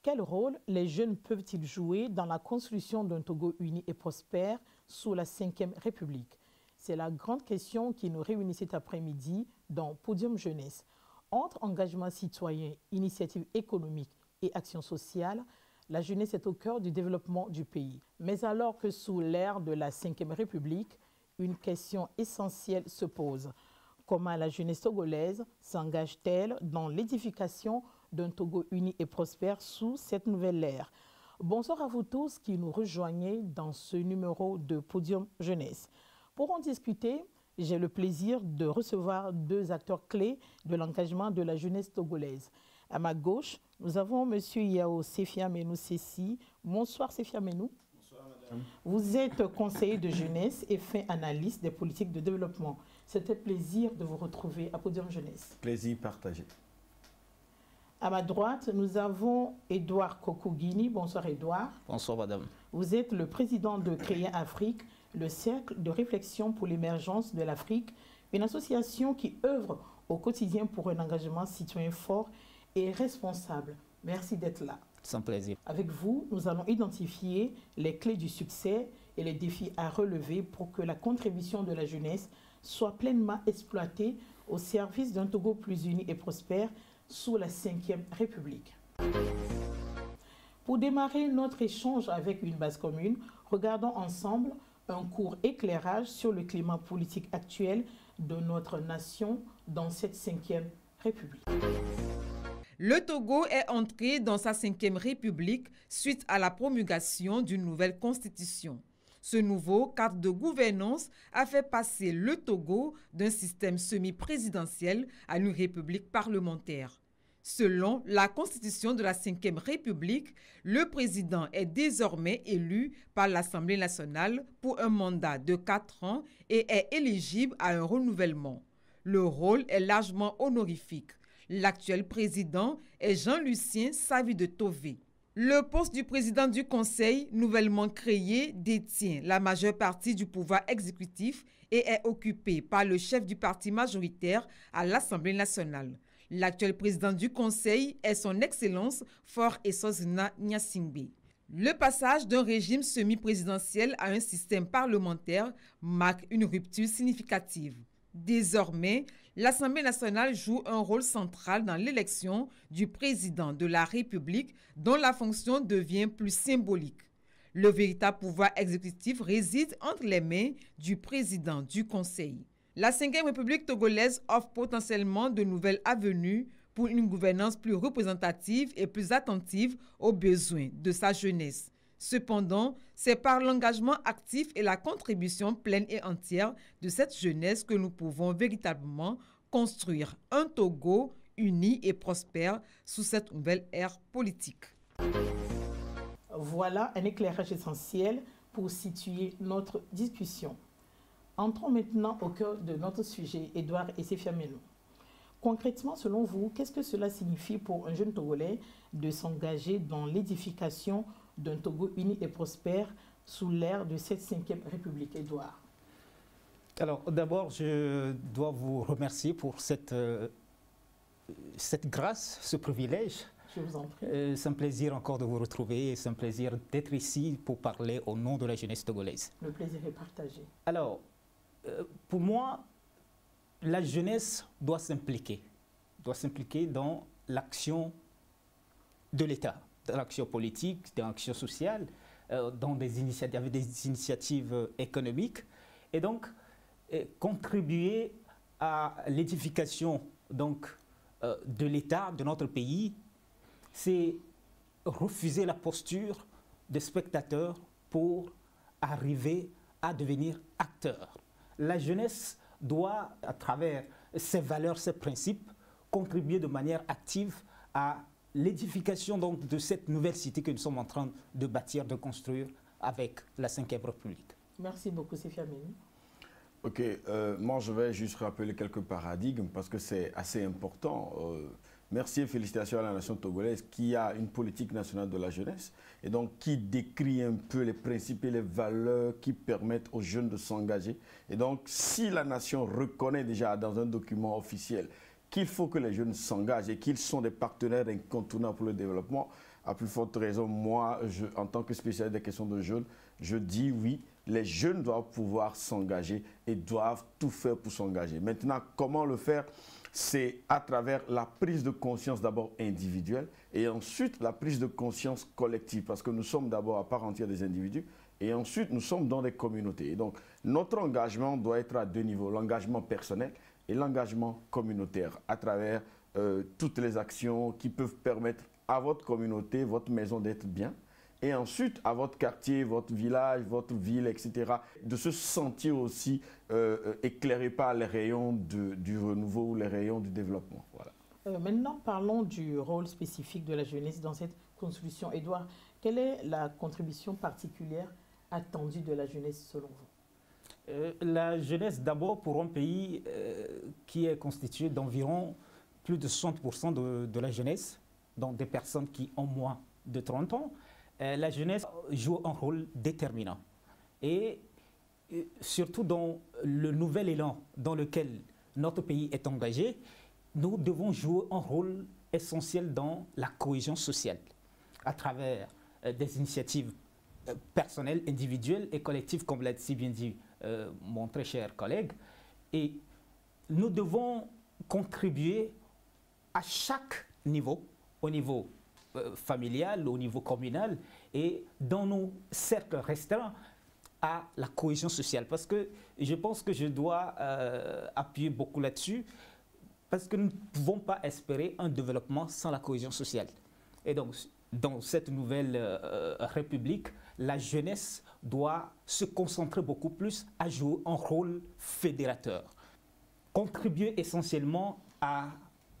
Quel rôle les jeunes peuvent-ils jouer dans la construction d'un Togo uni et prospère sous la Ve République? C'est la grande question qui nous réunit cet après-midi dans Podium Jeunesse. Entre engagement citoyen, initiative économique et action sociale, la jeunesse est au cœur du développement du pays. Mais alors que sous l'ère de la Ve République, une question essentielle se pose. Comment la jeunesse togolaise s'engage-t-elle dans l'édification d'un Togo uni et prospère sous cette nouvelle ère? Bonsoir à vous tous qui nous rejoignez dans ce numéro de Podium Jeunesse. Pour en discuter, j'ai le plaisir de recevoir deux acteurs clés de l'engagement de la jeunesse togolaise. À ma gauche, nous avons M. Yao Sefiamenou Sessi. Bonsoir Sefiamenou. Bonsoir madame. Vous êtes conseiller de jeunesse et fin analyste des politiques de développement. C'était un plaisir de vous retrouver à Podium Jeunesse. Plaisir partagé. À ma droite, nous avons Edouard Kokougini. Bonsoir Edouard. Bonsoir madame. Vous êtes le président de Créer Afrique, le cercle de réflexion pour l'émergence de l'Afrique, une association qui œuvre au quotidien pour un engagement citoyen fort et responsable. Merci d'être là. Sans plaisir. Avec vous, nous allons identifier les clés du succès et les défis à relever pour que la contribution de la jeunesse soit pleinement exploitée au service d'un Togo plus uni et prospère sous la Ve République. Pour démarrer notre échange avec une base commune, regardons ensemble un court éclairage sur le climat politique actuel de notre nation dans cette Ve République. Le Togo est entré dans sa Ve République suite à la promulgation d'une nouvelle constitution. Ce nouveau cadre de gouvernance a fait passer le Togo d'un système semi-présidentiel à une république parlementaire. Selon la constitution de la Ve République, le président est désormais élu par l'Assemblée nationale pour un mandat de 4 ans et est éligible à un renouvellement. Le rôle est largement honorifique. L'actuel président est Jean-Lucien Savi-de-Tové. Le poste du président du Conseil, nouvellement créé, détient la majeure partie du pouvoir exécutif et est occupé par le chef du parti majoritaire à l'Assemblée nationale. L'actuel président du Conseil est son Excellence Faure Essozina Nyasingbe. Le passage d'un régime semi-présidentiel à un système parlementaire marque une rupture significative. Désormais, l'Assemblée nationale joue un rôle central dans l'élection du président de la République dont la fonction devient plus symbolique. Le véritable pouvoir exécutif réside entre les mains du président du Conseil. La Ve République togolaise offre potentiellement de nouvelles avenues pour une gouvernance plus représentative et plus attentive aux besoins de sa jeunesse. Cependant, c'est par l'engagement actif et la contribution pleine et entière de cette jeunesse que nous pouvons véritablement construire un Togo uni et prospère sous cette nouvelle ère politique. Voilà un éclairage essentiel pour situer notre discussion. Entrons maintenant au cœur de notre sujet, Edouard et Sefiamenou. Concrètement, selon vous, qu'est-ce que cela signifie pour un jeune Togolais de s'engager dans l'édification d'un Togo uni et prospère sous l'ère de cette Ve République, Edouard? Alors d'abord, je dois vous remercier pour cette grâce, ce privilège. Je vous en prie. C'est un plaisir encore de vous retrouver et c'est un plaisir d'être ici pour parler au nom de la jeunesse togolaise. Le plaisir est partagé. Alors, pour moi, la jeunesse doit s'impliquer dans l'action de l'État, dans l'action politique, dans l'action sociale, dans des initiatives économiques, et donc contribuer à l'édification de l'État, de notre pays. C'est refuser la posture des spectateurs pour arriver à devenir acteurs. La jeunesse doit, à travers ses valeurs, ses principes, contribuer de manière active à l'édification de cette nouvelle cité que nous sommes en train de bâtir, de construire avec la Ve République. Merci beaucoup, Sefiamenou. Ok, moi je vais juste rappeler quelques paradigmes parce que c'est assez important. Merci et félicitations à la nation togolaise qui a une politique nationale de la jeunesse et donc qui décrit un peu les principes et les valeurs qui permettent aux jeunes de s'engager. Et donc si la nation reconnaît déjà dans un document officiel qu'il faut que les jeunes s'engagent et qu'ils sont des partenaires incontournables pour le développement, à plus forte raison, moi, en tant que spécialiste des questions de jeunes, je dis oui, les jeunes doivent pouvoir s'engager et doivent tout faire pour s'engager. Maintenant, comment le faire? C'est à travers la prise de conscience d'abord individuelle et ensuite la prise de conscience collective, parce que nous sommes d'abord à part entière des individus et ensuite nous sommes dans des communautés. Et donc notre engagement doit être à deux niveaux, l'engagement personnel et l'engagement communautaire à travers toutes les actions qui peuvent permettre à votre communauté, votre maison d'être bien, et ensuite à votre quartier, votre village, votre ville, etc., de se sentir aussi éclairé par les rayons du renouveau ou les rayons du développement. Voilà. Maintenant, parlons du rôle spécifique de la jeunesse dans cette construction. Édouard, quelle est la contribution particulière attendue de la jeunesse selon vous? La jeunesse, d'abord, pour un pays qui est constitué d'environ plus de 60% de la jeunesse, donc des personnes qui ont moins de 30 ans, la jeunesse joue un rôle déterminant. Et surtout dans le nouvel élan dans lequel notre pays est engagé, nous devons jouer un rôle essentiel dans la cohésion sociale, à travers des initiatives personnelles, individuelles et collectives, comme l'a si bien dit mon très cher collègue. Et nous devons contribuer à chaque niveau, au niveau familial, au niveau communal et dans nos cercles restreints à la cohésion sociale. Parce que je pense que je dois appuyer beaucoup là-dessus, parce que nous ne pouvons pas espérer un développement sans la cohésion sociale. Et donc, dans cette nouvelle République, la jeunesse doit se concentrer beaucoup plus à jouer un rôle fédérateur, contribuer essentiellement à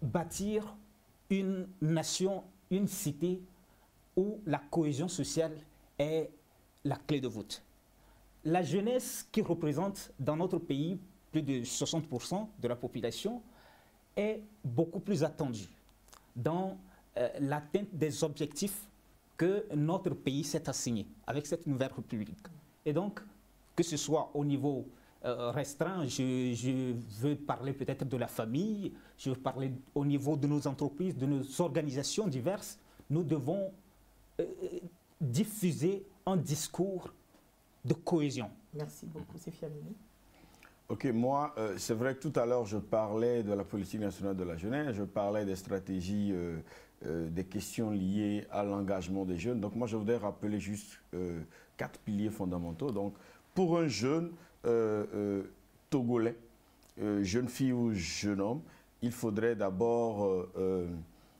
bâtir une nation, une cité où la cohésion sociale est la clé de voûte. La jeunesse, qui représente dans notre pays plus de 60% de la population, est beaucoup plus attendue dans l'atteinte des objectifs que notre pays s'est assigné avec cette nouvelle République. Et donc, que ce soit au niveau restreint, je veux parler peut-être de la famille, je veux parler au niveau de nos entreprises, de nos organisations diverses, nous devons diffuser un discours de cohésion. Merci beaucoup, Sefia Mimi. Ok, moi, c'est vrai que tout à l'heure, je parlais de la politique nationale de la jeunesse, je parlais des stratégies, des questions liées à l'engagement des jeunes. Donc moi, je voudrais rappeler juste 4 piliers fondamentaux. Donc, pour un jeune Togolais, jeune fille ou jeune homme, il faudrait d'abord,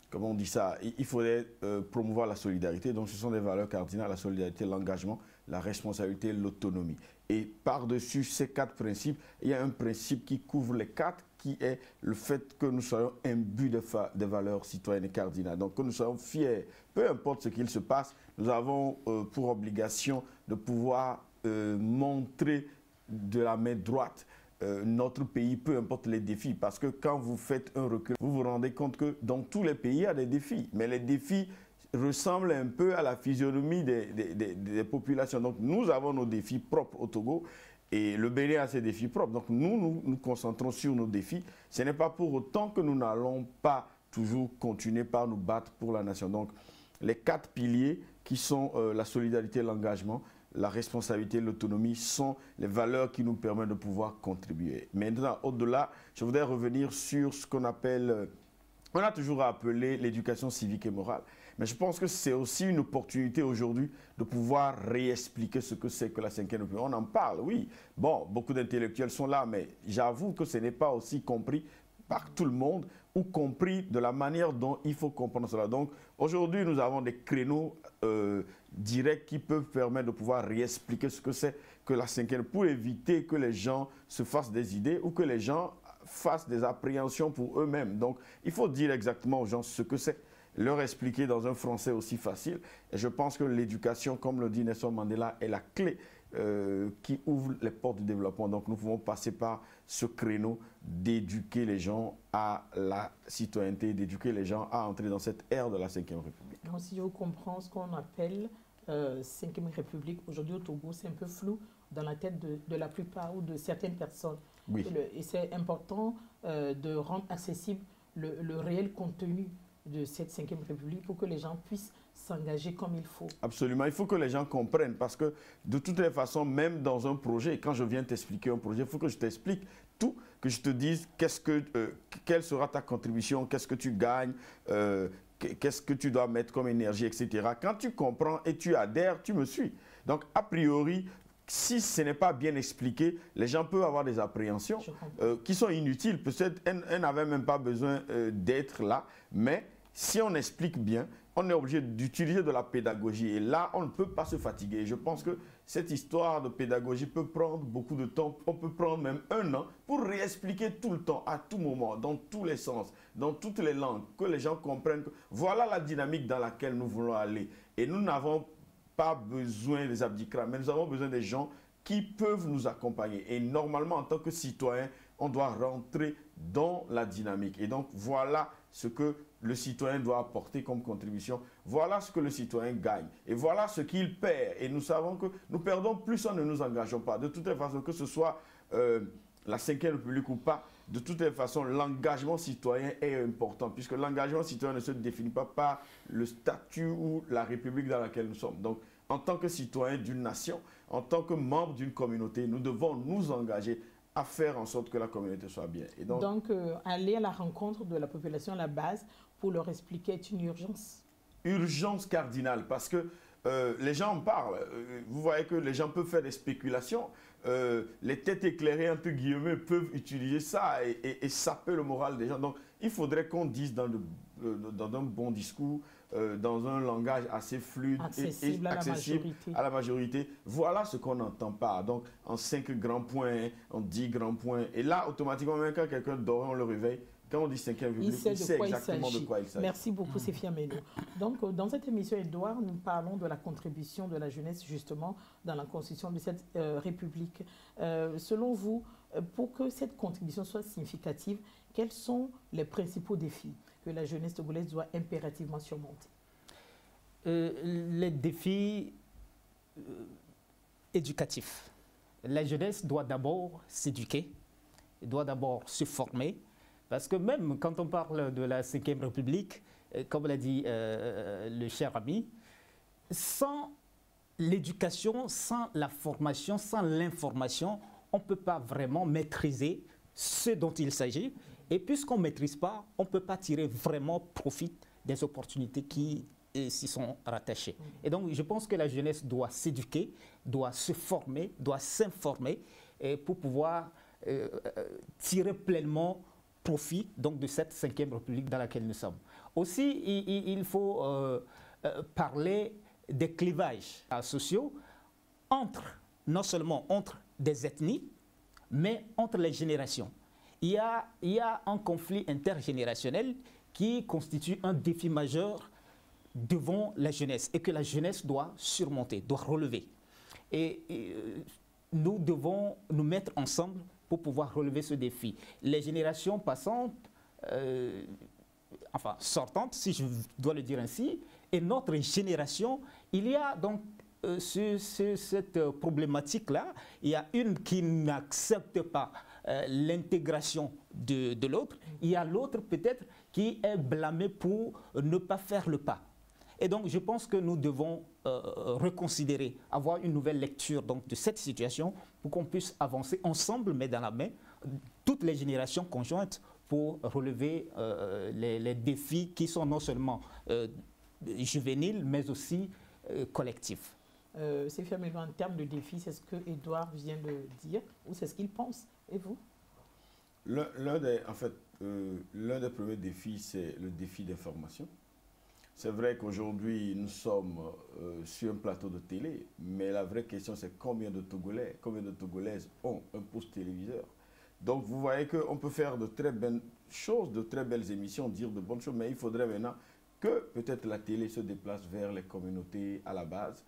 comment on dit ça, il faudrait promouvoir la solidarité. Donc ce sont des valeurs cardinales, la solidarité, l'engagement, la responsabilité, l'autonomie. Et par-dessus ces 4 principes, il y a un principe qui couvre les 4, qui est le fait que nous soyons imbus de valeurs citoyennes et cardinales. Donc que nous soyons fiers, peu importe ce qu'il se passe, nous avons pour obligation de pouvoir montrer de la main droite notre pays, peu importe les défis. Parce que quand vous faites un recul, vous vous rendez compte que dans tous les pays, il y a des défis. Mais les défis ressemblent un peu à la physionomie des populations. Donc nous avons nos défis propres au Togo et le Bénin a ses défis propres. Donc nous concentrons sur nos défis. Ce n'est pas pour autant que nous n'allons pas toujours continuer par nous battre pour la nation. Donc les 4 piliers qui sont la solidarité, l'engagement, la responsabilité, l'autonomie sont les valeurs qui nous permettent de pouvoir contribuer. Maintenant, au-delà, je voudrais revenir sur ce qu'on appelle, on a toujours appelé l'éducation civique et morale. Mais je pense que c'est aussi une opportunité aujourd'hui de pouvoir réexpliquer ce que c'est que la 5e République. On en parle, oui. Bon, beaucoup d'intellectuels sont là, mais j'avoue que ce n'est pas aussi compris par tout le monde ou compris de la manière dont il faut comprendre cela. Donc aujourd'hui, nous avons des créneaux directs qui peuvent permettre de pouvoir réexpliquer ce que c'est que la 5e pour éviter que les gens se fassent des idées ou que les gens fassent des appréhensions pour eux-mêmes. Donc il faut dire exactement aux gens ce que c'est, leur expliquer dans un français aussi facile. Et je pense que l'éducation, comme le dit Nelson Mandela, est la clé qui ouvre les portes du développement. Donc nous pouvons passer par ce créneau d'éduquer les gens à la citoyenneté, d'éduquer les gens à entrer dans cette ère de la 5e République. Donc, si je comprends ce qu'on appelle 5e République, aujourd'hui au Togo, c'est un peu flou dans la tête de la plupart ou de certaines personnes. Oui. Et c'est important de rendre accessible le réel contenu de cette 5e République pour que les gens puissent s'engager comme il faut. Absolument, il faut que les gens comprennent parce que de toutes les façons, même dans un projet, quand je viens t'expliquer un projet, il faut que je t'explique tout, que je te dise quelle sera ta contribution, qu'est-ce que tu gagnes, qu'est-ce que tu dois mettre comme énergie, etc. Quand tu comprends et tu adhères, tu me suis. Donc, a priori, si ce n'est pas bien expliqué, les gens peuvent avoir des appréhensions qui sont inutiles. Peut-être elles n'avaient même pas besoin d'être là, mais si on explique bien, on est obligé d'utiliser de la pédagogie. Et là, on ne peut pas se fatiguer. Je pense que cette histoire de pédagogie peut prendre beaucoup de temps. On peut prendre même 1 an pour réexpliquer tout le temps, à tout moment, dans tous les sens, dans toutes les langues, que les gens comprennent que voilà la dynamique dans laquelle nous voulons aller. Et nous n'avons pas besoin des abdicrats, mais nous avons besoin des gens qui peuvent nous accompagner. Et normalement, en tant que citoyen, on doit rentrer dans la dynamique. Et donc, voilà ce que le citoyen doit apporter comme contribution. Voilà ce que le citoyen gagne. Et voilà ce qu'il perd. Et nous savons que nous perdons plus en ne nous engageons pas. De toutes les façons, que ce soit la 5e République ou pas, de toutes les façons, l'engagement citoyen est important. Puisque l'engagement citoyen ne se définit pas par le statut ou la République dans laquelle nous sommes. Donc, en tant que citoyen d'une nation, en tant que membre d'une communauté, nous devons nous engager à faire en sorte que la communauté soit bien. Et donc aller à la rencontre de la population à la base pour leur expliquer est une urgence. Urgence cardinale, parce que les gens en parlent. Vous voyez que les gens peuvent faire des spéculations. Les têtes éclairées, entre guillemets, peuvent utiliser ça et saper le moral des gens. Donc, il faudrait qu'on dise dans un bon discours, dans un langage assez fluide accessible, et accessible à la majorité. Voilà ce qu'on n'entend pas. Donc, en 5 grands points, en 10 grands points. Et là, automatiquement, même quand quelqu'un dort, on le réveille. Quand on dit 5e République, il sait exactement de quoi il s'agit. Merci beaucoup, Séphie Améno. Donc, dans cette émission, Edouard, nous parlons de la contribution de la jeunesse, justement, dans la constitution de cette République. Selon vous, pour que cette contribution soit significative, quels sont les principaux défis que la jeunesse togolaise doit impérativement surmonter? Les défis éducatifs. La jeunesse doit d'abord s'éduquer, doit d'abord se former, parce que même quand on parle de la 5e République, comme l'a dit le cher ami, sans l'éducation, sans la formation, sans l'information, on ne peut pas vraiment maîtriser ce dont il s'agit. Et puisqu'on ne maîtrise pas, on ne peut pas tirer vraiment profit des opportunités qui s'y sont rattachées. Et donc, je pense que la jeunesse doit s'éduquer, doit se former, doit s'informer pour pouvoir tirer pleinement profit donc, de cette 5e République dans laquelle nous sommes. Aussi, il faut parler des clivages sociaux non seulement entre des ethnies, mais entre les générations. Il y a un conflit intergénérationnel qui constitue un défi majeur devant la jeunesse et que la jeunesse doit surmonter, doit relever. Et nous devons nous mettre ensemble pour pouvoir relever ce défi. Les générations passantes, enfin sortantes, si je dois le dire ainsi, et notre génération, il y a donc cette problématique-là. Il y a une qui n'accepte pas l'intégration de l'autre. Il y a l'autre peut-être qui est blâmé pour ne pas faire le pas. Et donc je pense que nous devons reconsidérer, avoir une nouvelle lecture donc, de cette situation pour qu'on puisse avancer ensemble, mais dans la main, toutes les générations conjointes pour relever les défis qui sont non seulement juvéniles, mais aussi collectifs. C'est fermé en termes de défis, c'est ce que Edouard vient de dire, ou c'est ce qu'il pense? Et vous? L'un des premiers défis, c'est le défi d'information. C'est vrai qu'aujourd'hui, nous sommes sur un plateau de télé, mais la vraie question, c'est combien de Togolais, combien de Togolaises ont un poste téléviseur. Donc, vous voyez qu'on peut faire de très belles choses, de très belles émissions, dire de bonnes choses, mais il faudrait maintenant que peut-être la télé se déplace vers les communautés à la base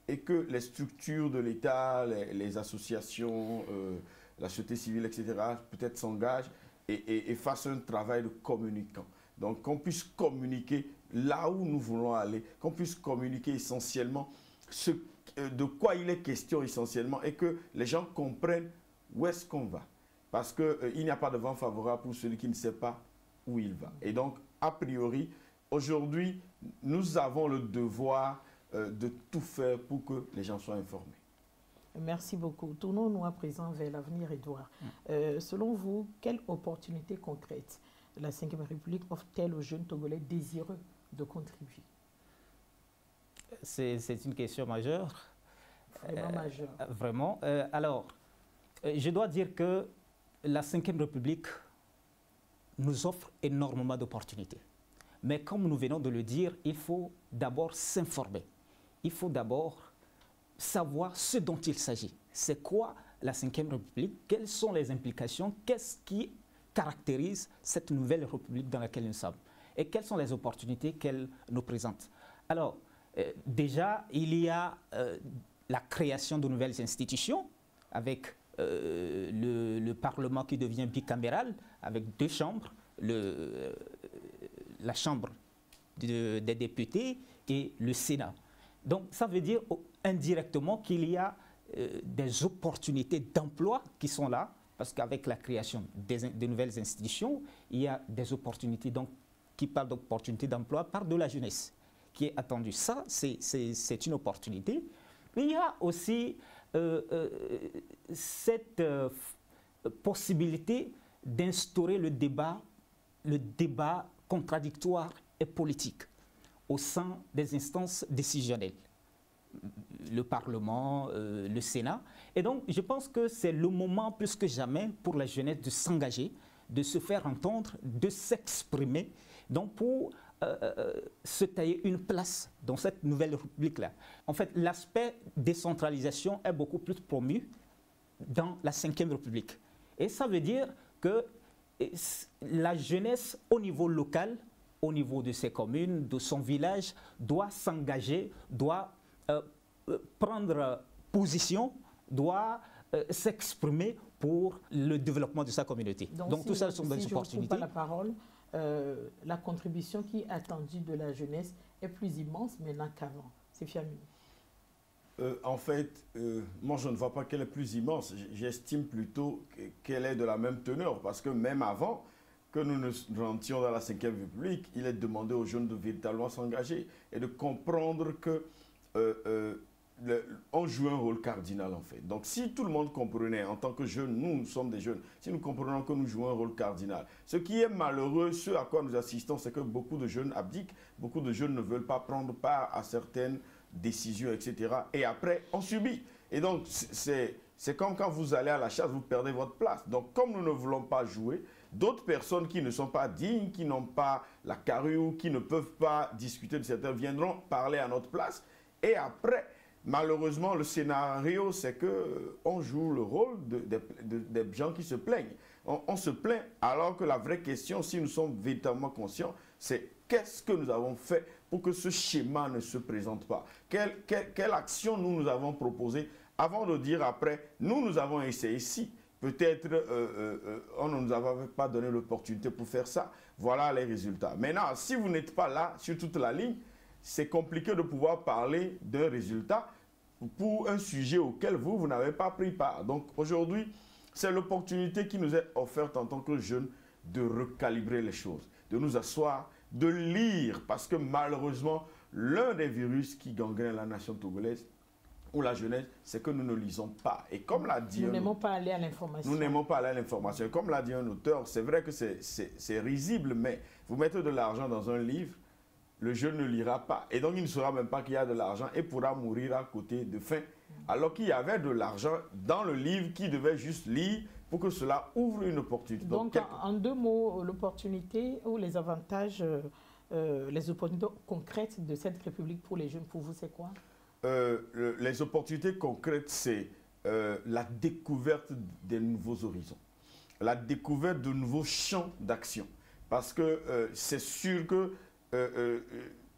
et que les structures de l'État, les associations, la société civile, etc., peut-être s'engagent et fassent un travail de communicant. Donc, qu'on puisse communiquer là où nous voulons aller, qu'on puisse communiquer essentiellement de quoi il est question essentiellement et que les gens comprennent où est-ce qu'on va. Parce qu'il n'y a pas de vent favorable pour celui qui ne sait pas où il va. Et donc, a priori, aujourd'hui, nous avons le devoir de tout faire pour que les gens soient informés. Merci beaucoup. Tournons-nous à présent vers l'avenir, Edouard. Selon vous, quelle opportunité concrète la Ve République offre-t-elle aux jeunes Togolais désireux de contribuer? C'est une question majeure. Vraiment majeure. Vraiment. Alors, je dois dire que la Ve République nous offre énormément d'opportunités. Mais comme nous venons de le dire, il faut d'abord s'informer. Il faut d'abord savoir ce dont il s'agit. C'est quoi la Ve République? Quelles sont les implications? Qu'est-ce qui caractérise cette nouvelle République dans laquelle nous sommes? Et quelles sont les opportunités qu'elle nous présente? Alors, déjà, il y a la création de nouvelles institutions avec le Parlement qui devient bicaméral, avec 2 chambres, la Chambre des députés et le Sénat. Donc, ça veut dire indirectement qu'il y a des opportunités d'emploi qui sont là, parce qu'avec la création de nouvelles institutions, il y a des opportunités. Donc, qui parle d'opportunités d'emploi, parle de la jeunesse qui est attendue. Ça, c'est une opportunité. Mais il y a aussi cette possibilité d'instaurer le débat contradictoire et politique au sein des instances décisionnelles, le Parlement, le Sénat. Et donc, je pense que c'est le moment plus que jamais pour la jeunesse de s'engager, de se faire entendre, de s'exprimer, donc pour se tailler une place dans cette nouvelle République-là. En fait, l'aspect décentralisation est beaucoup plus promu dans la Ve République. Et ça veut dire que la jeunesse au niveau local, au niveau de ses communes, de son village, doit s'engager, doit prendre position, doit s'exprimer pour le développement de sa communauté. Donc si tout ça sont des opportunités. Si je ne coupe pas la parole, la contribution qui est attendue de la jeunesse est plus immense maintenant qu'avant. C'est Fiamino. En fait, moi je ne vois pas qu'elle est plus immense. J'estime plutôt qu'elle est de la même teneur. Parce que même avant que nous nous rentions dans la Ve République, il est demandé aux jeunes de véritablement s'engager et de comprendre que on joue un rôle cardinal en fait. Donc si tout le monde comprenait, en tant que jeunes, nous sommes des jeunes, si nous comprenons que nous jouons un rôle cardinal, ce qui est malheureux, ce à quoi nous assistons, c'est que beaucoup de jeunes abdiquent, beaucoup de jeunes ne veulent pas prendre part à certaines décisions, etc. Et après, on subit. Et donc, c'est comme quand vous allez à la chasse, vous perdez votre place. Donc, comme nous ne voulons pas jouer, d'autres personnes qui ne sont pas dignes, qui n'ont pas la carrure, qui ne peuvent pas discuter de certains, viendront parler à notre place. Et après, malheureusement, le scénario, c'est qu'on joue le rôle des gens qui se plaignent. On se plaint, alors que la vraie question, si nous sommes véritablement conscients, c'est qu'est-ce que nous avons fait pour que ce schéma ne se présente pas? Quelle action nous avons proposée avant de dire après, nous avons essayé ici. Peut-être on ne nous avait pas donné l'opportunité pour faire ça. Voilà les résultats. Maintenant, si vous n'êtes pas là sur toute la ligne, c'est compliqué de pouvoir parler d'un résultat pour un sujet auquel vous n'avez pas pris part. Donc aujourd'hui, c'est l'opportunité qui nous est offerte en tant que jeunes de recalibrer les choses, de nous asseoir, de lire, parce que malheureusement, l'un des virus qui gangrène la nation togolaise ou la jeunesse, c'est que nous ne lisons pas. Et comme l'a dit... Nous n'aimons pas aller à l'information. Nous n'aimons pas aller à l'information. Comme l'a dit un auteur, c'est vrai que c'est risible, mais vous mettez de l'argent dans un livre, le jeune ne lira pas. Et donc, il ne saura même pas qu'il y a de l'argent et pourra mourir à côté de faim. Alors qu'il y avait de l'argent dans le livre qu'il devait juste lire pour que cela ouvre une opportunité. Donc en 2 mots, l'opportunité ou les avantages, les opportunités concrètes de cette République pour les jeunes, pour vous, c'est quoi? Les opportunités concrètes, c'est la découverte des nouveaux horizons, la découverte de nouveaux champs d'action. Parce que c'est sûr que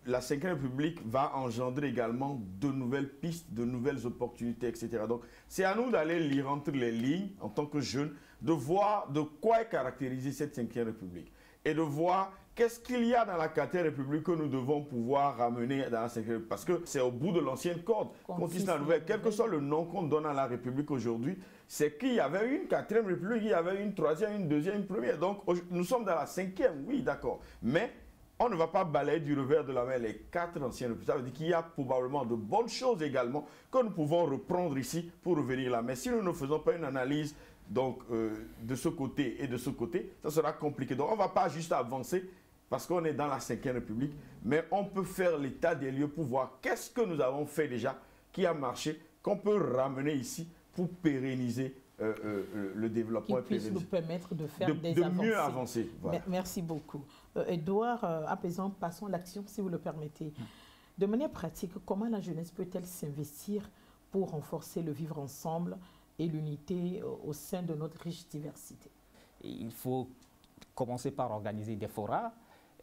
la Ve République va engendrer également de nouvelles pistes, de nouvelles opportunités, etc. Donc, c'est à nous d'aller lire entre les lignes, en tant que jeunes, de voir de quoi est caractérisée cette Ve République et de voir qu'est-ce qu'il y a dans la 4e République que nous devons pouvoir ramener dans la 5e République? Parce que c'est au bout de l'ancienne corde qu'on tisse la nouvelle. Quel que soit le nom qu'on donne à la République aujourd'hui, c'est qu'il y avait une 4e République, il y avait une 3e, une 2e, une 1re. Donc nous sommes dans la 5e, oui, d'accord. Mais on ne va pas balayer du revers de la main les 4 anciennes républiques. Ça veut dire qu'il y a probablement de bonnes choses également que nous pouvons reprendre ici pour revenir là. Mais si nous ne faisons pas une analyse donc, de ce côté et de ce côté, ça sera compliqué. Donc on ne va pas juste avancer parce qu'on est dans la 5e République, mais on peut faire l'état des lieux pour voir qu'est-ce que nous avons fait déjà, qui a marché, qu'on peut ramener ici pour pérenniser le développement. Qui puisse nous permettre de faire des avancées. De mieux avancer. Voilà. Merci beaucoup. Edouard, à présent, passons à l'action, si vous le permettez. De manière pratique, comment la jeunesse peut-elle s'investir pour renforcer le vivre ensemble et l'unité au sein de notre riche diversité? Il faut commencer par organiser des forats,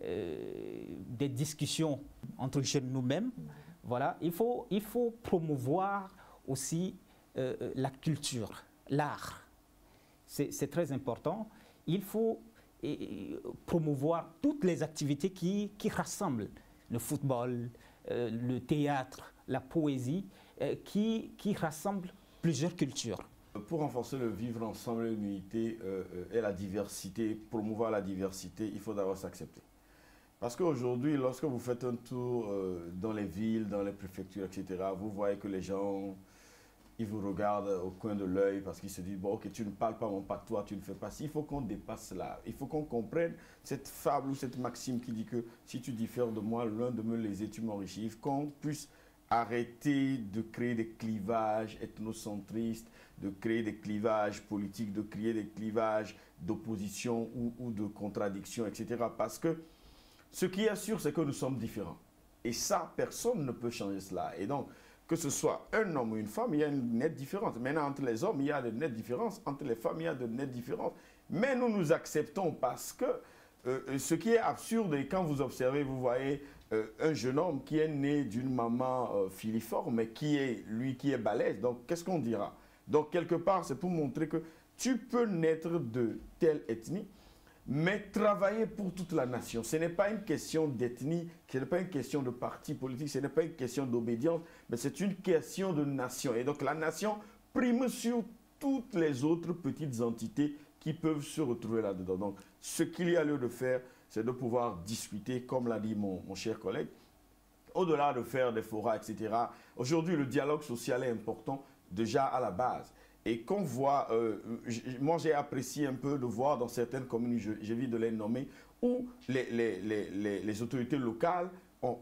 des discussions entre jeunes nous-mêmes. Voilà. Il faut promouvoir aussi la culture, l'art. C'est très important. Il faut promouvoir toutes les activités qui rassemblent le football, le théâtre, la poésie, qui rassemblent plusieurs cultures. Pour renforcer le vivre ensemble, l'unité et la diversité, promouvoir la diversité, il faut d'abord s'accepter. Parce qu'aujourd'hui, lorsque vous faites un tour dans les villes, dans les préfectures, etc., vous voyez que les gens, ils vous regardent au coin de l'œil parce qu'ils se disent, bon, ok, tu ne parles pas mon patois, tu ne fais pas ci. Il faut qu'on dépasse cela. Il faut qu'on comprenne cette fable ou cette maxime qui dit que si tu diffères de moi, l'un de me léser, tu m'enrichis. Qu'on puisse arrêter de créer des clivages ethnocentristes, de créer des clivages politiques, de créer des clivages d'opposition ou de contradiction, etc. Parce que ce qui est sûr, c'est que nous sommes différents. Et ça, personne ne peut changer cela. Et donc, que ce soit un homme ou une femme, il y a une nette différence. Maintenant, entre les hommes, il y a de nettes différences. Entre les femmes, il y a de nettes différences. Mais nous nous acceptons parce que ce qui est absurde, et quand vous observez, vous voyez un jeune homme qui est né d'une maman filiforme, mais qui est balèze. Donc, qu'est-ce qu'on dira? Donc, quelque part, c'est pour montrer que tu peux naître de telle ethnie, mais travailler pour toute la nation. Ce n'est pas une question d'ethnie, ce n'est pas une question de parti politique, ce n'est pas une question d'obédience, mais c'est une question de nation. Et donc, la nation prime sur toutes les autres petites entités qui peuvent se retrouver là-dedans. Donc, ce qu'il y a lieu de faire, c'est de pouvoir discuter, comme l'a dit mon cher collègue, au-delà de faire des forats, etc. Aujourd'hui, le dialogue social est important déjà à la base. Et qu'on voit, moi j'ai apprécié un peu de voir dans certaines communes, j'évite de les nommer, où les autorités locales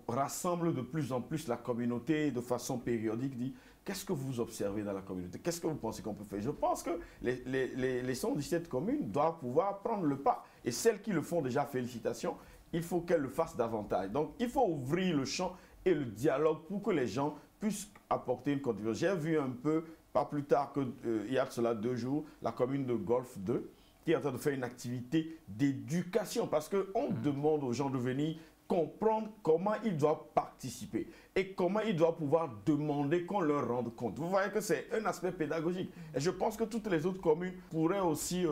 rassemblent de plus en plus la communauté de façon périodique, dit qu'est-ce que vous observez dans la communauté, qu'est-ce que vous pensez qu'on peut faire? Je pense que les 117 communes doivent pouvoir prendre le pas. Et celles qui le font déjà, félicitations, il faut qu'elles le fassent davantage. Donc il faut ouvrir le champ et le dialogue pour que les gens puissent apporter une contribution. J'ai vu un peu, pas plus tard qu'il y a de cela 2 jours, la commune de Golfe 2 qui est en train de faire une activité d'éducation parce qu'on demande aux gens de venir comprendre comment ils doivent participer et comment ils doivent pouvoir demander qu'on leur rende compte. Vous voyez que c'est un aspect pédagogique. Et je pense que toutes les autres communes pourraient aussi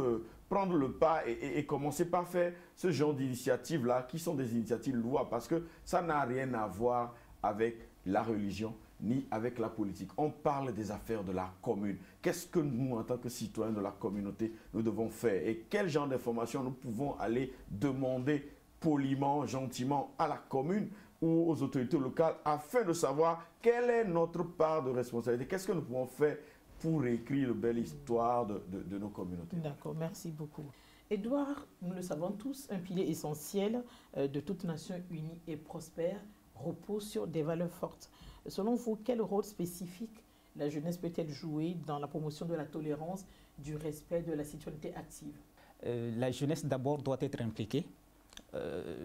prendre le pas et commencer par faire ce genre d'initiatives-là qui sont des initiatives louables parce que ça n'a rien à voir avec la religion ni avec la politique. On parle des affaires de la commune. Qu'est-ce que nous, en tant que citoyens de la communauté, nous devons faire? Et quel genre d'informations nous pouvons aller demander poliment, gentiment à la commune ou aux autorités locales afin de savoir quelle est notre part de responsabilité? Qu'est-ce que nous pouvons faire pour écrire une belle histoire de nos communautés? D'accord, merci beaucoup. Edouard, nous le savons tous, un pilier essentiel de toute nation unie et prospère repose sur des valeurs fortes. Selon vous, quel rôle spécifique la jeunesse peut-elle jouer dans la promotion de la tolérance, du respect, de la citoyenneté active? La jeunesse d'abord doit être impliquée,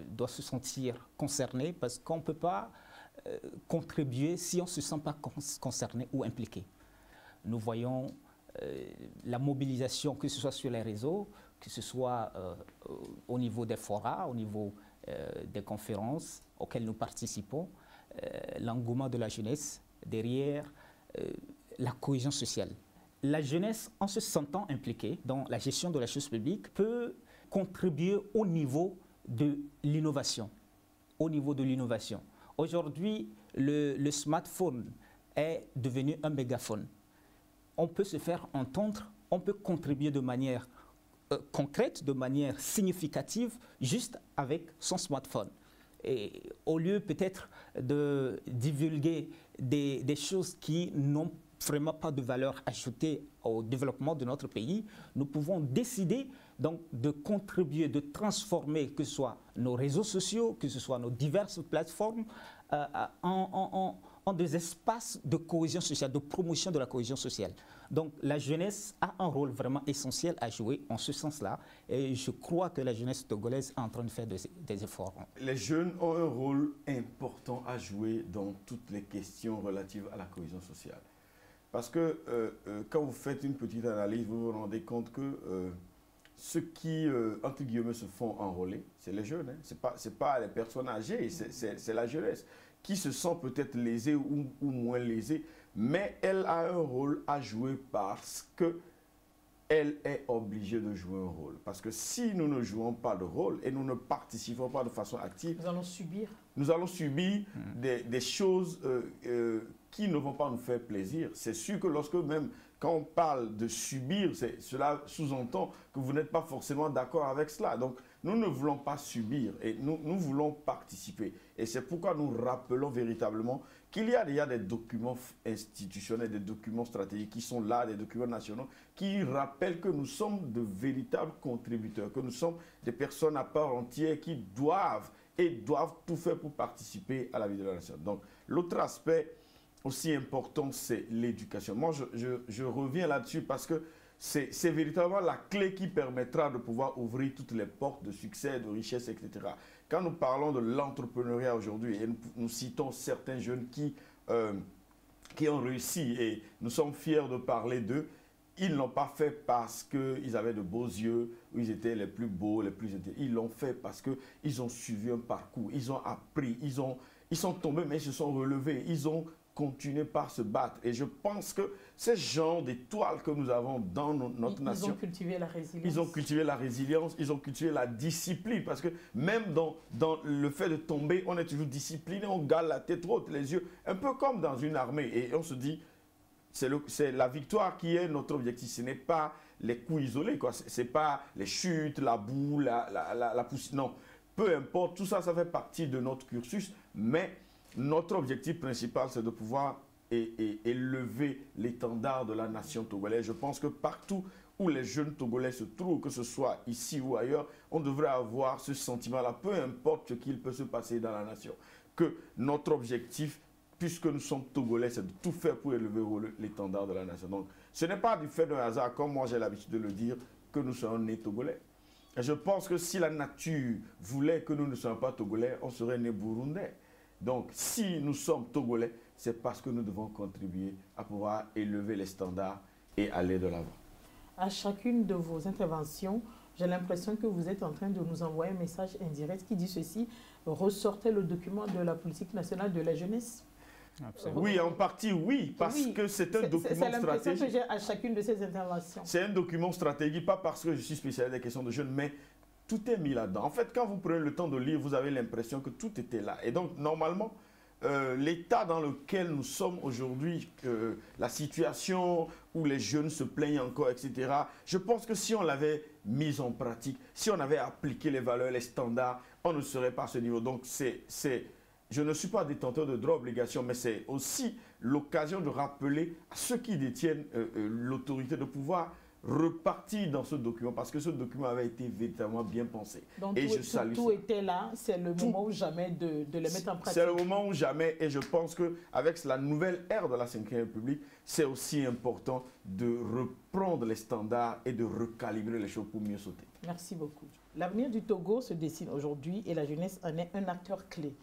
doit se sentir concernée parce qu'on ne peut pas contribuer si on ne se sent pas concerné ou impliqué. Nous voyons la mobilisation, que ce soit sur les réseaux, que ce soit au niveau des forats, au niveau des conférences auxquelles nous participons, l'engouement de la jeunesse derrière la cohésion sociale. La jeunesse, en se sentant impliquée dans la gestion de la chose publique, peut contribuer au niveau de l'innovation, au niveau de l'innovation. Aujourd'hui, le smartphone est devenu un mégaphone. On peut se faire entendre, on peut contribuer de manière concrète, de manière significative, juste avec son smartphone. Et au lieu peut-être de divulguer des choses qui n'ont vraiment pas de valeur ajoutée au développement de notre pays, nous pouvons décider donc de contribuer, de transformer, que ce soit nos réseaux sociaux, que ce soit nos diverses plateformes, en des espaces de cohésion sociale, de promotion de la cohésion sociale. Donc la jeunesse a un rôle vraiment essentiel à jouer en ce sens-là, et je crois que la jeunesse togolaise est en train de faire des efforts. Les jeunes ont un rôle important à jouer dans toutes les questions relatives à la cohésion sociale. Parce que quand vous faites une petite analyse, vous vous rendez compte que ceux qui, entre guillemets, se font enrôler, c'est les jeunes. Hein. Ce n'est pas les personnes âgées, c'est la jeunesse qui se sent peut-être lésée ou moins lésée, mais elle a un rôle à jouer parce qu'elle est obligée de jouer un rôle. Parce que si nous ne jouons pas de rôle et nous ne participons pas de façon active, nous allons subir. Nous allons subir des choses qui ne vont pas nous faire plaisir. C'est sûr que lorsque même, quand on parle de subir, cela sous-entend que vous n'êtes pas forcément d'accord avec cela. Donc, nous ne voulons pas subir et nous voulons participer. Et c'est pourquoi nous rappelons véritablement qu'il y a déjà des documents institutionnels, des documents stratégiques qui sont là, des documents nationaux, qui rappellent que nous sommes de véritables contributeurs, que nous sommes des personnes à part entière qui doivent tout faire pour participer à la vie de la nation. Donc, l'autre aspect aussi important, c'est l'éducation. Moi, je reviens là-dessus parce que c'est véritablement la clé qui permettra de pouvoir ouvrir toutes les portes de succès, de richesse, etc. Quand nous parlons de l'entrepreneuriat aujourd'hui, et nous citons certains jeunes qui ont réussi, et nous sommes fiers de parler d'eux, ils ne l'ont pas fait parce qu'ils avaient de beaux yeux, ou ils étaient les plus beaux, les plus intelligents. Ils l'ont fait parce qu'ils ont suivi un parcours, ils ont appris, ils sont tombés, mais ils se sont relevés, ils ont continué par se battre. Et je pense que ce genre d'étoiles que nous avons dans notre nation... Ils ont cultivé la résilience. Ils ont cultivé la résilience, ils ont cultivé la discipline. Parce que même dans le fait de tomber, on est toujours discipliné, on garde la tête haute, les yeux, un peu comme dans une armée. Et on se dit, c'est la victoire qui est notre objectif. Ce n'est pas les coups isolés, quoi. Ce n'est pas les chutes, la boue, la poussière. Non, peu importe, tout ça, ça fait partie de notre cursus. Mais notre objectif principal, c'est de pouvoir élever l'étendard de la nation togolaise. Je pense que partout où les jeunes Togolais se trouvent, que ce soit ici ou ailleurs, on devrait avoir ce sentiment-là, peu importe ce qu'il peut se passer dans la nation. Que notre objectif, puisque nous sommes Togolais, c'est de tout faire pour élever l'étendard de la nation. Donc, ce n'est pas du fait d'un hasard, comme moi j'ai l'habitude de le dire, que nous sommes nés Togolais. Et je pense que si la nature voulait que nous ne soyons pas Togolais, on serait nés Burundais. Donc, si nous sommes Togolais, c'est parce que nous devons contribuer à pouvoir élever les standards et aller de l'avant. À chacune de vos interventions, j'ai l'impression que vous êtes en train de nous envoyer un message indirect qui dit ceci: ressortez le document de la politique nationale de la jeunesse. Absolument. Oui, en partie, oui, parce que c'est un document stratégique. C'est l'impression que j'ai à chacune de ces interventions. C'est un document stratégique, pas parce que je suis spécialiste des questions de jeunes, mais tout est mis là-dedans. En fait, quand vous prenez le temps de lire, vous avez l'impression que tout était là. Et donc, normalement, l'état dans lequel nous sommes aujourd'hui, la situation où les jeunes se plaignent encore, etc., je pense que si on l'avait mise en pratique, si on avait appliqué les valeurs, les standards, on ne serait pas à ce niveau. Donc, je ne suis pas détenteur de droit obligation, mais c'est aussi l'occasion de rappeler à ceux qui détiennent l'autorité de pouvoir repartir dans ce document, parce que ce document avait été véritablement bien pensé. Donc, et je salue tout était là, c'est le moment ou jamais de le mettre en pratique. C'est le moment ou jamais, et je pense qu'avec la nouvelle ère de la Ve République, c'est aussi important de reprendre les standards et de recalibrer les choses pour mieux sauter. Merci beaucoup. L'avenir du Togo se dessine aujourd'hui et la jeunesse en est un acteur clé.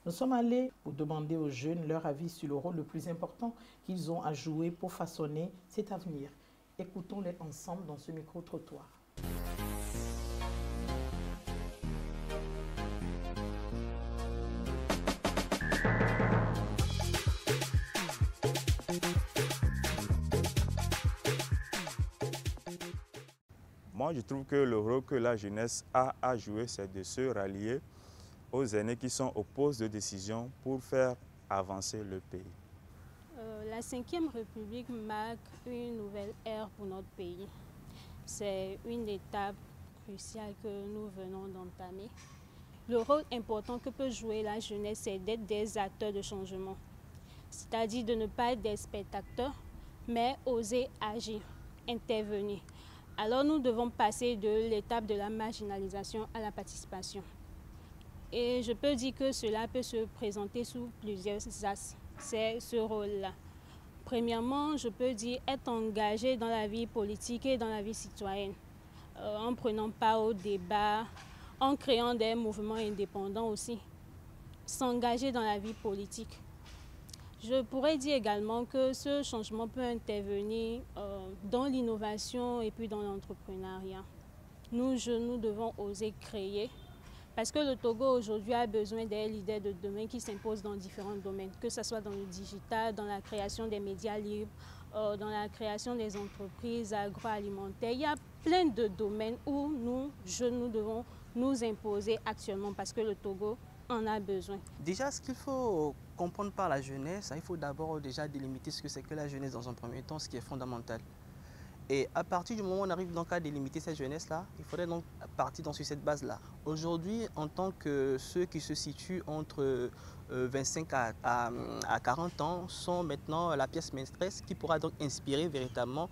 Nous sommes allés pour demander aux jeunes leur avis sur le rôle le plus important qu'ils ont à jouer pour façonner cet avenir. Écoutons-les ensemble dans ce micro-trottoir. Moi, je trouve que le rôle que la jeunesse a à jouer, c'est de se rallier aux aînés qui sont aux postes de décision pour faire avancer le pays. La 5e République marque une nouvelle ère pour notre pays. C'est une étape cruciale que nous venons d'entamer. Le rôle important que peut jouer la jeunesse, c'est d'être des acteurs de changement. C'est-à-dire de ne pas être des spectateurs, mais oser agir, intervenir. Alors nous devons passer de l'étape de la marginalisation à la participation. Et je peux dire que cela peut se présenter sous plusieurs axes. C'est ce rôle-là. Premièrement, je peux dire être engagé dans la vie politique et dans la vie citoyenne, en prenant part au débat, en créant des mouvements indépendants aussi, s'engager dans la vie politique. Je pourrais dire également que ce changement peut intervenir dans l'innovation et puis dans l'entrepreneuriat. Nous, jeunes, nous devons oser créer. Parce que le Togo aujourd'hui a besoin des leaders de demain qui s'imposent dans différents domaines, que ce soit dans le digital, dans la création des médias libres, dans la création des entreprises agroalimentaires. Il y a plein de domaines où nous, jeunes, nous devons nous imposer actuellement parce que le Togo en a besoin. Déjà, ce qu'il faut comprendre par la jeunesse, il faut d'abord déjà délimiter ce que c'est que la jeunesse dans un premier temps, ce qui est fondamental. Et à partir du moment où on arrive donc à délimiter cette jeunesse-là, il faudrait donc partir sur cette base-là. Aujourd'hui, en tant que ceux qui se situent entre 25 à 40 ans sont maintenant la pièce maîtresse qui pourra donc inspirer véritablement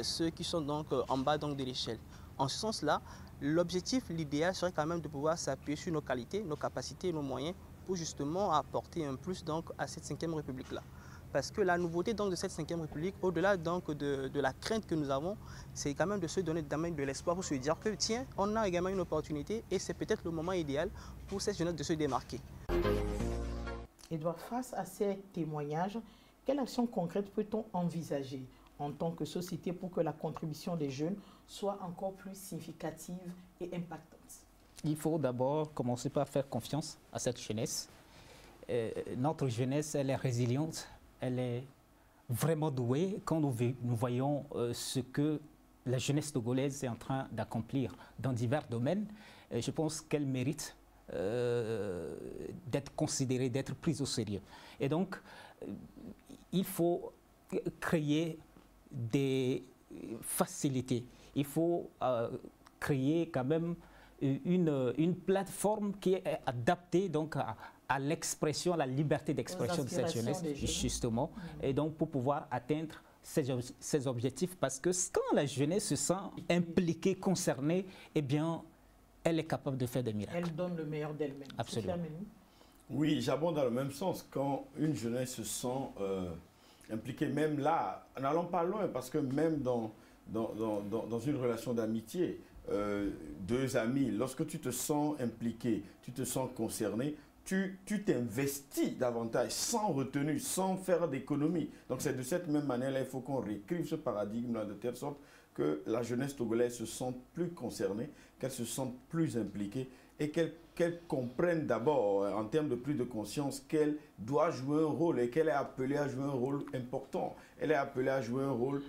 ceux qui sont donc en bas donc de l'échelle. En ce sens-là, l'objectif, l'idéal serait quand même de pouvoir s'appuyer sur nos qualités, nos capacités, nos moyens pour justement apporter un plus donc à cette 5e République-là. Parce que la nouveauté donc de cette 5e République, au-delà donc de la crainte que nous avons, c'est quand même de se donner de l'espoir pour se dire que tiens, on a également une opportunité et c'est peut-être le moment idéal pour cette jeunesse de se démarquer. Edouard, face à ces témoignages, quelle action concrète peut-on envisager en tant que société pour que la contribution des jeunes soit encore plus significative et impactante? Il faut d'abord commencer par faire confiance à cette jeunesse. Notre jeunesse, elle est résiliente. Elle est vraiment douée quand nous voyons ce que la jeunesse togolaise est en train d'accomplir dans divers domaines. Je pense qu'elle mérite d'être considérée, d'être prise au sérieux. Et donc, il faut créer des facilités. Il faut créer quand même une plateforme qui est adaptée donc à l'expression, à la liberté d'expression de cette jeunesse, justement, et donc pour pouvoir atteindre ces objectifs, parce que quand la jeunesse se sent impliquée, concernée, eh bien, elle est capable de faire des miracles. Elle donne le meilleur d'elle-même. Absolument. Oui, j'abonde dans le même sens. Quand une jeunesse se sent impliquée, même là, n'allons pas loin, parce que même dans une relation d'amitié, deux amis, lorsque tu te sens impliqué, tu te sens concerné, tu t'investis davantage, sans retenue, sans faire d'économie. Donc c'est de cette même manière-là, il faut qu'on réécrive ce paradigme-là de telle sorte que la jeunesse togolaise se sente plus concernée, qu'elle se sente plus impliquée et qu'elle comprenne d'abord, en termes de prise de conscience, qu'elle doit jouer un rôle et qu'elle est appelée à jouer un rôle important. Elle est appelée à jouer un rôle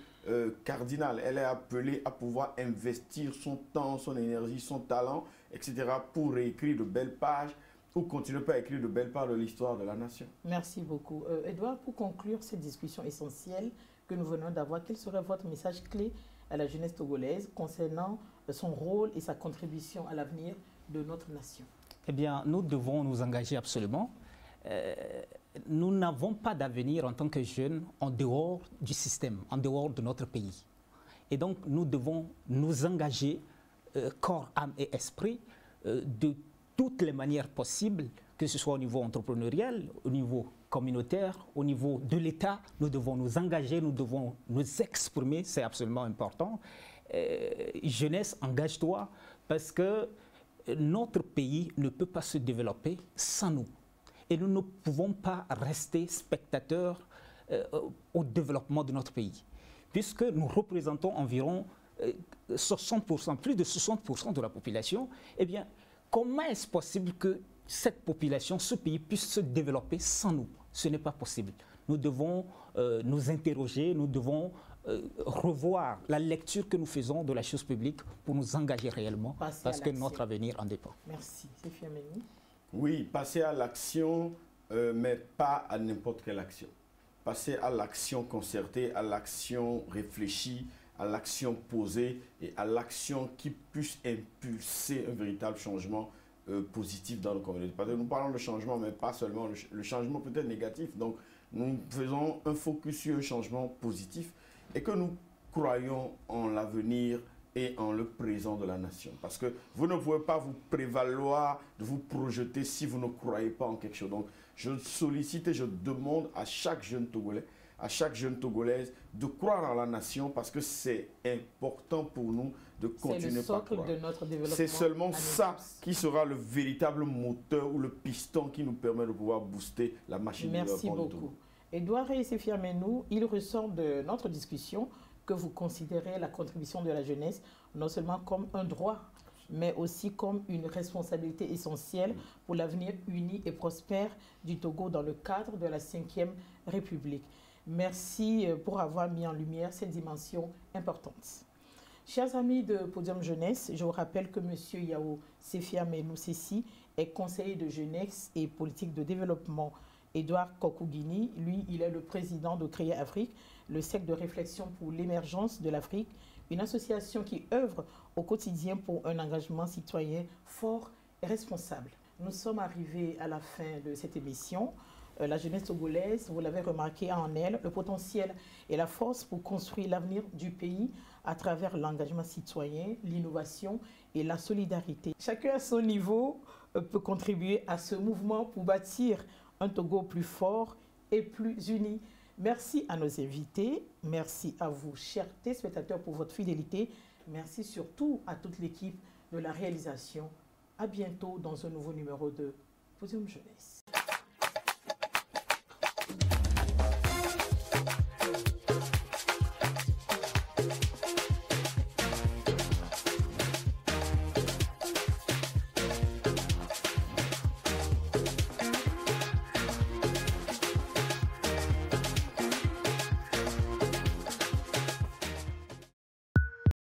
cardinal. Elle est appelée à pouvoir investir son temps, son énergie, son talent, etc. pour réécrire de belles pages ou continuer à écrire de belles pages de l'histoire de la nation. Merci beaucoup. Edouard, pour conclure cette discussion essentielle que nous venons d'avoir, quel serait votre message clé à la jeunesse togolaise concernant son rôle et sa contribution à l'avenir de notre nation? Eh bien, nous devons nous engager absolument. Nous n'avons pas d'avenir en tant que jeunes en dehors du système, en dehors de notre pays. Et donc, nous devons nous engager corps, âme et esprit de toutes les manières possibles, que ce soit au niveau entrepreneurial, au niveau communautaire, au niveau de l'État. Nous devons nous engager, nous devons nous exprimer, c'est absolument important. Jeunesse, engage-toi, parce que notre pays ne peut pas se développer sans nous. Et nous ne pouvons pas rester spectateurs au développement de notre pays, puisque nous représentons environ 60%, plus de 60% de la population. Eh bien, comment est-ce possible que cette population, ce pays puisse se développer sans nous? Ce n'est pas possible. nous devons nous interroger, nous devons revoir la lecture que nous faisons de la chose publique pour nous engager réellement, parce que notre avenir en dépend. Merci. Sophie Aménou. Oui, passer à l'action, mais pas à n'importe quelle action. Passer à l'action concertée, à l'action réfléchie, à l'action posée et à l'action qui puisse impulser un véritable changement positif dans nos communautés. Parce que nous parlons de changement, mais pas seulement le changement peut-être négatif. Donc, nous faisons un focus sur un changement positif et que nous croyons en l'avenir et en le présent de la nation. Parce que vous ne pouvez pas vous prévaloir de vous projeter si vous ne croyez pas en quelque chose. Donc, je sollicite et je demande à chaque jeune Togolais, à chaque jeune Togolaise de croire en la nation parce que c'est important pour nous de continuer par croire. C'est le socle de notre développement. C'est seulement ça qui sera le véritable moteur ou le piston qui nous permet de pouvoir booster la machine de développement. Merci beaucoup. Edouard et Sophie Aménou, il ressort de notre discussion que vous considérez la contribution de la jeunesse non seulement comme un droit, mais aussi comme une responsabilité essentielle pour l'avenir uni et prospère du Togo dans le cadre de la 5e République. Merci pour avoir mis en lumière cette dimension importante. Chers amis de Podium Jeunesse, je vous rappelle que M. Yao Sophie Aménou Sessi est conseiller de jeunesse et politique de développement. Edouard Kokougini, lui, il est le président de Créer Afrique, le cercle de réflexion pour l'émergence de l'Afrique, une association qui œuvre au quotidien pour un engagement citoyen fort et responsable. Nous sommes arrivés à la fin de cette émission. La jeunesse togolaise, vous l'avez remarqué, a en elle le potentiel et la force pour construire l'avenir du pays à travers l'engagement citoyen, l'innovation et la solidarité. Chacun à son niveau peut contribuer à ce mouvement pour bâtir un Togo plus fort et plus uni. Merci à nos invités, merci à vous, chers téléspectateurs, pour votre fidélité. Merci surtout à toute l'équipe de la réalisation. À bientôt dans un nouveau numéro de Podium Jeunesse.